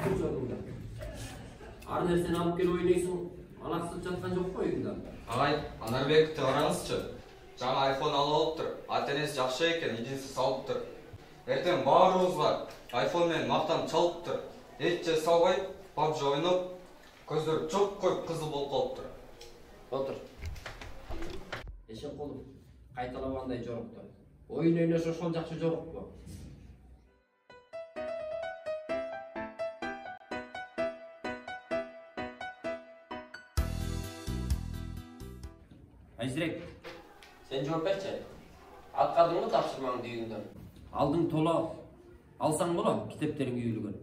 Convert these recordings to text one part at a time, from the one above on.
Dur jolunda. Ar nerseni alıp kelip oynayсың. Алаксып жаткан жок го үйүндө? Агай, Анарбекти караңызчы. Жаңа iPhone алып алыптыр. Ата-энеси жакшы экен, идинси салыптыр. Эртең баарыбызга iPhone менен мактанып чалыптыр. Эч же салбай, PUBG ойноп, көздөр чоп коюп кызыл болуп калыптыр. Отур. Эшек колум. Кайталабандай жорукту. Oyun oynaş ошол жакшы жорукпу? Айзирек, sen жооп берчи. Аткардыңбы тапшырмаңды үйүндө? Алдың толо. Алсаң болот, китептериң үйүлгөн.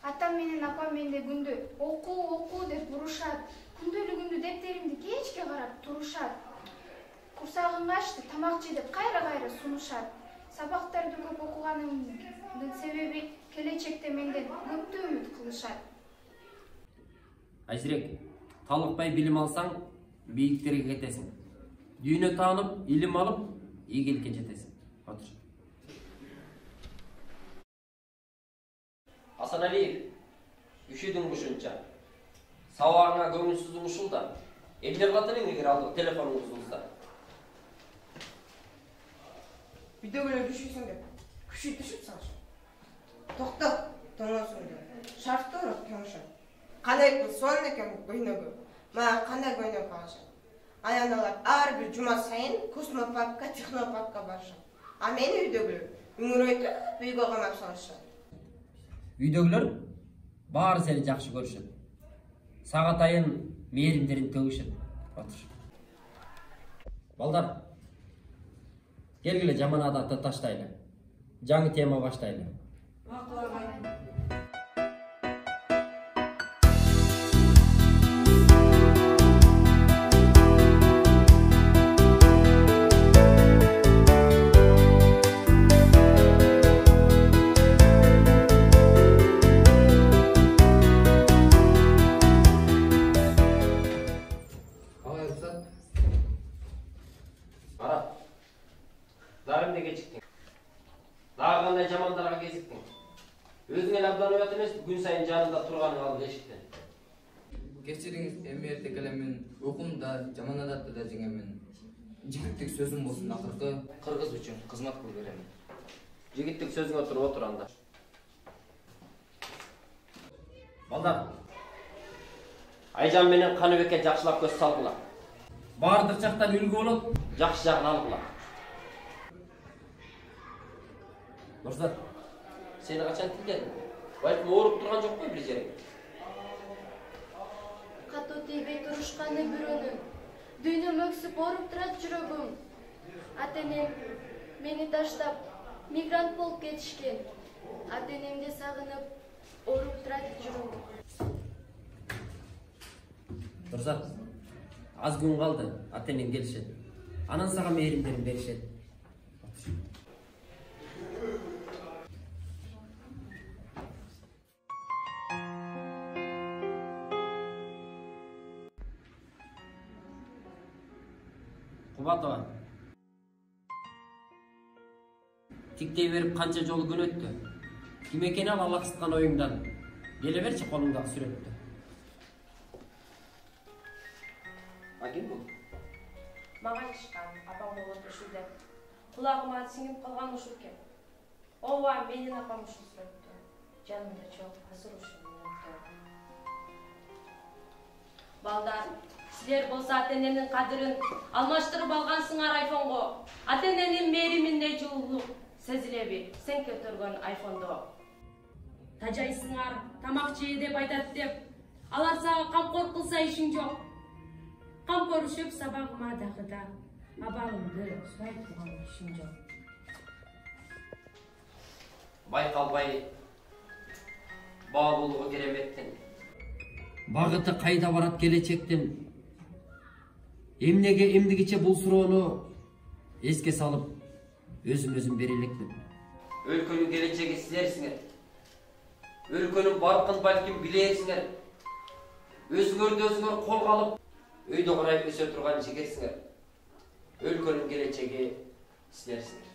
Атам менен апам менде күндү окуу деп урушат. Күндөлүгүмдү дептеримди кечке карап турушат. Курсагым ачты, тамак же деп кайра сунушат. Сабактарды көп окуганымдын себеби келечекте менден көптү үмүт кылышат. Айзирек, талыкпай билим алсаң, бийиктерге кетесиң. Дүйнө таанып, илим алып, ийгиликке жетесиң. Отур. Асаналиев, үшүдүң ушунча. Сабагыңа көңүлсүздүк ушул да. Эмне кылат элең эгер алдык телефонуңду бузса? Үйдөгүлөр düşүрсөң деп, күшү түшүп салыш. Токтоп, тоңосуңду. Шартты уруп тоңушат. Кандай кыз сонун экен көйнөгү. Мага кандай көйнөк алышат. Аяналар ар бир жума сайын космопаркка, технопаркка барышат. А мени үйдөгүлөр үңүрөйтүп үйгө камап салышат. Үйдөгүлөр баары сени жакшы көрүшөт. Сага атайын мээримдерин төгүшөт. Отур. Балдар, келгиле жаман адатты таштайлы. Жаңы тема баштайлы. Макул агай. Дагы эмнеге чыктың? Дагы кандай жамандарга кезиктиң? Өзүң эле абдан уят эмеспи, күн сайын жанында турганың алып эшиктен. Кечириңиз, эми эртең эле мен окуумда, жаман адатты да жеңемин. Жигиттик сөзүм болсун, акыркы кыргыз үчүн кызмат кылып беремин. Жигиттик сөзүңө туруп отур анда. Балдар, Айжан менен Каныбекке жакшылап көз салгыла. Бардык жактан үлгү болот, жакшы жагын алгыла. Мырзат, сени качан тилдедим? Балким ооруп турган жокпу бир жериң? Катуу тийбей турушканы бирөөнүн. Дүйнөм өксүп ооруп турат жүрөгүм. Ата-энем мени таштап мигрант болуп кетишкен. Ата-энемди сагынып ооруп турат жүрөгүм. Мырзат, аз күн калды, ата-энең келишет. Анан сага мээримдерин беришет. Кубатова, тиктей берип канча жолу күн өттү. Ким экени ал алаксыткан оюңдан. Келе берчи колуңдагы сүрөттү. Ким бул? Мага айтышкан, апам болот ушул деп. Кулагыма сиңип калган ушул экен. Ооба, менин апам ушул сүрөттү. Жанымда жок, азыр ушул мүнөттө. Балдар, силер болсо ата-эненин кадырын алмаштырып алгансыңар айфонго. Ата-эненин мээриминде жылуулук сезилеби сен көтөргөн айфондо. Тажайсыңар, тамак жее деп айтат деп. Алар сага камкор кылса ишиң жок. Кам көрүшүп сабагыма дагы да. Абалымды сурай турган ишиң жок. Байкалбай баалуулугу кереметтин. Багыты кайда барат келечектин? Эмнеге эмдигиче бул суроону эске салып, өзүм бери элекмин. Өлкөнүн келечеги силерсиңер. Өлкөнүн баркын балким билерсиңер. Өзүңөрдү өзүңөр колго алып, өйдө карай өсө турган жигерсиңер. Өлкөнүн келечеги силерсиңер.